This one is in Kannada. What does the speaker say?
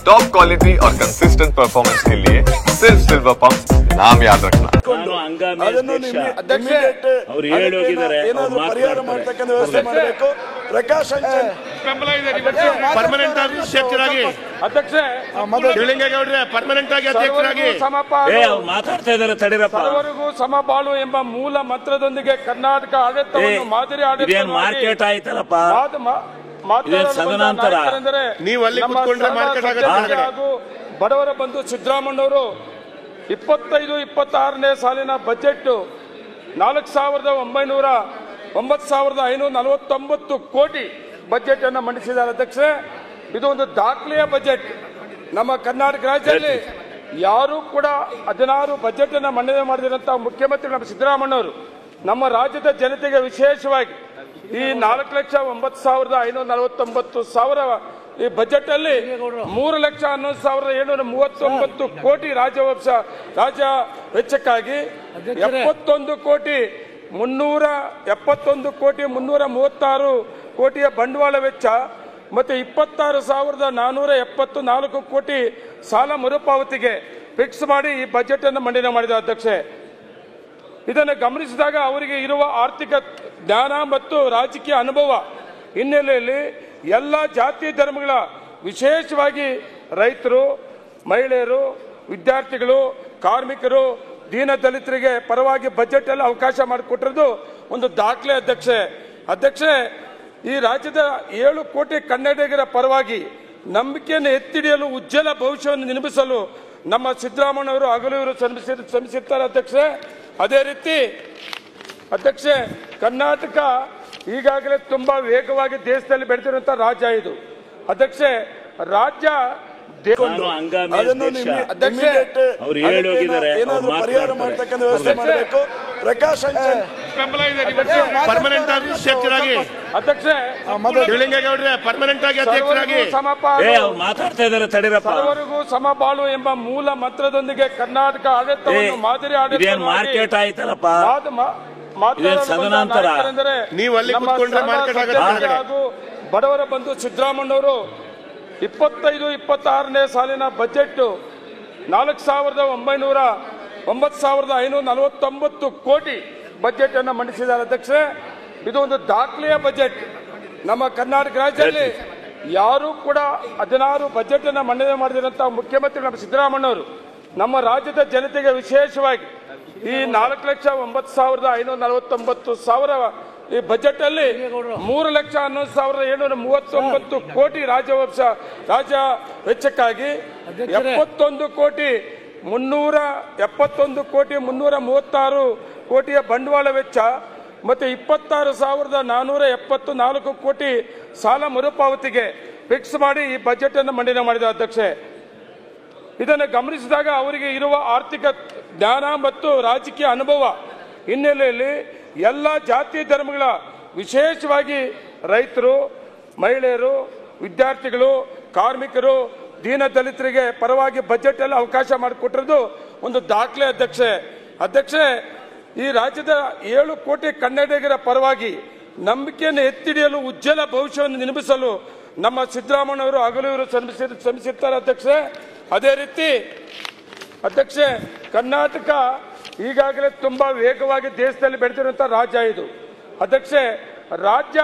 टॉप क्वालिटी और कंसिस्टेंट परफॉर्मेंस के लिए सिर्फ सिल्वर पंप नाम याद रखना। प्रकाश परमनेंट ಅಧ್ಯಕ್ಷರಾಗಿ ಪರ್ಮನೆಂಟ್ ಆಗಿ ಅಧ್ಯಕ್ಷರಾಗಿ ಮಾತಾಡ್ತಾ ಇದ್ದಾರೆ ತಡಿರಪ್ಪ. ಸರ್ವರಿಗೂ ಸಮಬಾಳು ಎಂಬ ಮೂಲ ಮಂತ್ರದೊಂದಿಗೆ ಕರ್ನಾಟಕ ಆಡಳಿತವನ್ನು ಮಾದರಿ ಆಡಳಿತ ಮಾರ್ಕೆಟ್ ಆಯ್ತಲ್ಲಪ್ಪ. ನೀವು ಅಲ್ಲಿ ಕುತ್ಕೊಂಡ್ರೆ ಮಾರ್ಕೆಟ್ ಆಗುತ್ತೆ. ಹಾಗೂ ಬಡವರ ಬಂಧು ಸಿದ್ದರಾಮಯ್ಯನವರು 25-26ನೇ ಸಾಲಿನ ಬಜೆಟ್ 9,549 ಕೋಟಿ ಬಜೆಟ್ ಅನ್ನು ಮಂಡಿಸಿದ್ದಾರೆ ಅಧ್ಯಕ್ಷರೇ. ಇದು ಒಂದು ದಾಖಲೆಯ ಬಜೆಟ್. ನಮ್ಮ ಕರ್ನಾಟಕ ರಾಜ್ಯದಲ್ಲಿ ಯಾರು ಕೂಡ 16 ಬಜೆಟ್ ಅನ್ನು ಮಂಡನೆ ಮಾಡಿದಂತಹ ಮುಖ್ಯಮಂತ್ರಿ ನಮ್ಮ ಸಿದ್ದರಾಮಯ್ಯನವರು ನಮ್ಮ ರಾಜ್ಯದ ಜನತೆಗೆ ವಿಶೇಷವಾಗಿ ಈ 4,09,549 ಈ ಬಜೆಟ್ ಅಲ್ಲಿ 3,11,739 ಕೋಟಿ ರಾಜ್ಯ ವೆಚ್ಚಕ್ಕಾಗಿ 71,336 ಕೋಟಿಯ ಬಂಡವಾಳ ವೆಚ್ಚ ಮತ್ತೆ 26,474 ಕೋಟಿ ಸಾಲ ಮರುಪಾವತಿಗೆ ಫಿಕ್ಸ್ ಮಾಡಿ ಈ ಬಜೆಟ್ ಅನ್ನು ಮಂಡನೆ ಮಾಡಿದ ಅಧ್ಯಕ್ಷೆ. ಇದನ್ನು ಗಮನಿಸಿದಾಗ ಅವರಿಗೆ ಇರುವ ಆರ್ಥಿಕ ಜ್ಞಾನ ಮತ್ತು ರಾಜಕೀಯ ಅನುಭವ ಹಿನ್ನೆಲೆಯಲ್ಲಿ ಎಲ್ಲ ಜಾತಿ ಧರ್ಮಗಳ ವಿಶೇಷವಾಗಿ ರೈತರು, ಮಹಿಳೆಯರು, ವಿದ್ಯಾರ್ಥಿಗಳು, ಕಾರ್ಮಿಕರು, ದೀನ ದಲಿತರಿಗೆ ಪರವಾಗಿ ಬಜೆಟ್ ಅಲ್ಲಿ ಅವಕಾಶ ಮಾಡಿಕೊಟ್ಟಿರೋದು ಒಂದು ದಾಖಲೆ ಅಧ್ಯಕ್ಷೆ. ಈ ರಾಜ್ಯದ 7 ಕೋಟಿ ಕನ್ನಡಿಗರ ಪರವಾಗಿ ನಂಬಿಕೆಯನ್ನು ಎತ್ತಿಡಿಯಲು ಉಜ್ವಲ ಭವಿಷ್ಯವನ್ನು ನಿರ್ಮಿಸಲು ನಮ್ಮ ಸಿದ್ದರಾಮಯ್ಯನವರು ಹಗಲು ಶ್ರಮಿಸಿರ್ತಾರೆ ಅಧ್ಯಕ್ಷೆ. ಅದೇ ರೀತಿ ಅಧ್ಯಕ್ಷೆ, ಕರ್ನಾಟಕ ಈಗಾಗಲೇ ತುಂಬಾ ವೇಗವಾಗಿ ದೇಶದಲ್ಲಿ ಬೆಳೆದಿರುವಂತಹ ರಾಜ್ಯ ಇದು ಅಧ್ಯಕ್ಷೆ. ರಾಜ್ಯ ಪರಿಹಾರ ಮಾಡತಕ್ಕಂಥ ವ್ಯವಸ್ಥೆ ಮಾಡಬೇಕು. ಪ್ರಕಾಶ್ ಪರ್ಮನೆಂಟ್ ಅಧ್ಯಕ್ಷರಾಗಿ ಅಧ್ಯಕ್ಷೆ ಪರ್ಮನೆಂಟ್ ಆಗಿ ಅಧ್ಯಕ್ಷರಾಗಿ ಮಾತಾಡ್ತಾ ಇದ್ದಾರೆ ತಡಿರಪ್ಪ. ಸರ್ವರಿಗೂ ಸಮಬಾಳು ಎಂಬ ಮೂಲ ಮಂತ್ರದೊಂದಿಗೆ ಕರ್ನಾಟಕ ಆಡಳಿತವನ್ನು ಮಾದರಿ ಆಡಳಿತ ಮಾರ್ಕೆಟ್ ಆಯ್ತಲ್ಲಪ್ಪ. ನೀವು ಅಲ್ಲಿ ಕುತ್ಕೊಂಡ್ರೆ ಮಾರ್ಕೆಟ್ ಆಗುತ್ತೆ. ಹಾಗೂ ಬಡವರ ಬಂಧು ಸಿದ್ದರಾಮಯ್ಯನವರು 25-26ನೇ ಸಾಲಿನ ಬಜೆಟ್ 9,549 ಕೋಟಿ ಬಜೆಟ್ ಅನ್ನು ಮಂಡಿಸಿದ್ದಾರೆ ಅಧ್ಯಕ್ಷರೇ. ಇದು ಒಂದು ದಾಖಲೆಯ ಬಜೆಟ್. ನಮ್ಮ ಕರ್ನಾಟಕ ರಾಜ್ಯದಲ್ಲಿ ಯಾರು ಕೂಡ 16 ಬಜೆಟ್ ಅನ್ನು ಮಂಡನೆ ಮಾಡಿದಂತಹ ಮುಖ್ಯಮಂತ್ರಿ ನಮ್ಮ ಸಿದ್ದರಾಮಯ್ಯನವರು ನಮ್ಮ ರಾಜ್ಯದ ಜನತೆಗೆ ವಿಶೇಷವಾಗಿ ಈ 4,11,549 ಈ ಬಜೆಟ್ ಅಲ್ಲಿ 3,11,739 ಕೋಟಿ ರಾಜ್ಯ ವೆಚ್ಚಕ್ಕಾಗಿ 71,336 ಕೋಟಿಯ ಬಂಡವಾಳ ವೆಚ್ಚ ಮತ್ತೆ 26,474 ಕೋಟಿ ಸಾಲ ಮರುಪಾವತಿಗೆ ಫಿಕ್ಸ್ ಮಾಡಿ ಈ ಬಜೆಟ್ ಅನ್ನು ಮಂಡನೆ ಮಾಡಿದ ಅಧ್ಯಕ್ಷೆ. ಇದನ್ನು ಗಮನಿಸಿದಾಗ ಅವರಿಗೆ ಇರುವ ಆರ್ಥಿಕ ಜ್ಞಾನ ಮತ್ತು ರಾಜಕೀಯ ಅನುಭವ ಹಿನ್ನೆಲೆಯಲ್ಲಿ ಎಲ್ಲ ಜಾತಿ ಧರ್ಮಗಳ ವಿಶೇಷವಾಗಿ ರೈತರು, ಮಹಿಳೆಯರು, ವಿದ್ಯಾರ್ಥಿಗಳು, ಕಾರ್ಮಿಕರು, ದೀನ ದಲಿತರಿಗೆ ಪರವಾಗಿ ಬಜೆಟ್ ಅಲ್ಲಿ ಅವಕಾಶ ಮಾಡಿಕೊಟ್ಟಿರೋದು ಒಂದು ದಾಖಲೆ ಅಧ್ಯಕ್ಷೆ. ಈ ರಾಜ್ಯದ 7 ಕೋಟಿ ಕನ್ನಡಿಗರ ಪರವಾಗಿ ನಂಬಿಕೆಯನ್ನು ಎತ್ತಿಡಿಯಲು ಉಜ್ವಲ ಭವಿಷ್ಯವನ್ನು ನಿರ್ಮಿಸಲು ನಮ್ಮ ಸಿದ್ದರಾಮಯ್ಯನವರು ಹಗಲು ಶ್ರಮಿಸಿರ್ತಾರೆ ಅಧ್ಯಕ್ಷೆ. ಅದೇ ರೀತಿ ಅಧ್ಯಕ್ಷೆ, ಕರ್ನಾಟಕ ಈಗಾಗಲೇ ತುಂಬಾ ವೇಗವಾಗಿ ದೇಶದಲ್ಲಿ ಬೆಳೆದಿರುವಂತಹ ರಾಜ್ಯ ಇದು ಅಧ್ಯಕ್ಷೆ. ರಾಜ್ಯ